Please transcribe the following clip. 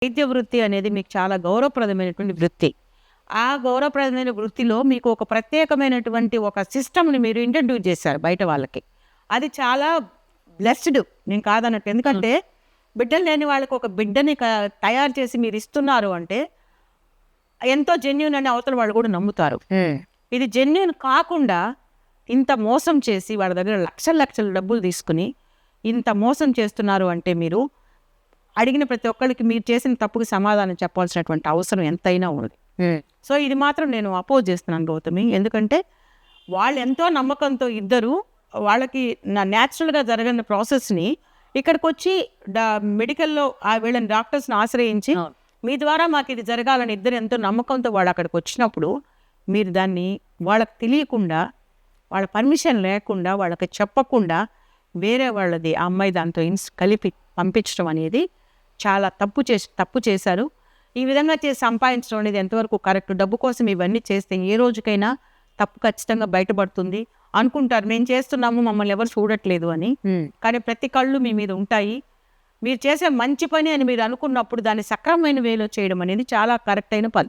వైద్య వృత్తి అనేది మీకు చాలా గౌరవప్రదమైనటువంటి వృత్తి. ఆ గౌరవప్రదమైన వృత్తిలో మీకు ఒక ప్రత్యేకమైనటువంటి ఒక సిస్టమ్‌ని మీరు ఇంట్రడ్యూస్ చేశారు బయట వాళ్ళకి. అది చాలా బ్లెస్డ్, నేను కాదన్నట్టు. ఎందుకంటే బిడ్డలు లేని వాళ్ళకి ఒక బిడ్డని తయారు చేసి మీరు ఇస్తున్నారు అంటే ఎంతో జెన్యూన్ అని అవతల వాళ్ళు కూడా నమ్ముతారు. ఇది జెన్యూన్ కాకుండా ఇంత మోసం చేసి వాళ్ళ దగ్గర లక్షల డబ్బులు తీసుకుని ఇంత మోసం చేస్తున్నారు అంటే మీరు అడిగిన ప్రతి ఒక్కరికి మీరు చేసిన తప్పుకి సమాధానం చెప్పాల్సినటువంటి అవసరం ఎంతైనా ఉంది. సో ఇది మాత్రం నేను అపోజ్ చేస్తున్నాను గౌతమి. ఎందుకంటే వాళ్ళు ఎంతో నమ్మకంతో ఇద్దరు వాళ్ళకి న్యాచురల్గా జరగని ప్రాసెస్ని ఇక్కడికి వచ్చి మెడికల్లో వీళ్ళని డాక్టర్స్ని ఆశ్రయించి మీ ద్వారా మాకు ఇది జరగాలని ఇద్దరు ఎంతో నమ్మకంతో వాళ్ళు అక్కడికి వచ్చినప్పుడు మీరు దాన్ని వాళ్ళకి తెలియకుండా, వాళ్ళ పర్మిషన్ లేకుండా, వాళ్ళకి చెప్పకుండా వేరే వాళ్ళది ఆ అమ్మాయి దాంతో కలిపి పంపించడం అనేది చాలా తప్పు చేశారు. ఈ విధంగా చేసి సంపాదించడం అనేది ఎంతవరకు కరెక్ట్? డబ్బు కోసం ఇవన్నీ చేస్తే ఏ రోజుకైనా తప్పు ఖచ్చితంగా బయటపడుతుంది. అనుకుంటారు మేము చేస్తున్నాము, మమ్మల్ని ఎవరు చూడట్లేదు అని. కానీ ప్రతి కళ్ళు మీ మీద ఉంటాయి. మీరు చేసే మంచి పని అని మీరు అనుకున్నప్పుడు దాన్ని సక్రమమైన వేలో చేయడం అనేది చాలా కరెక్ట్ అయిన పద్ధతి.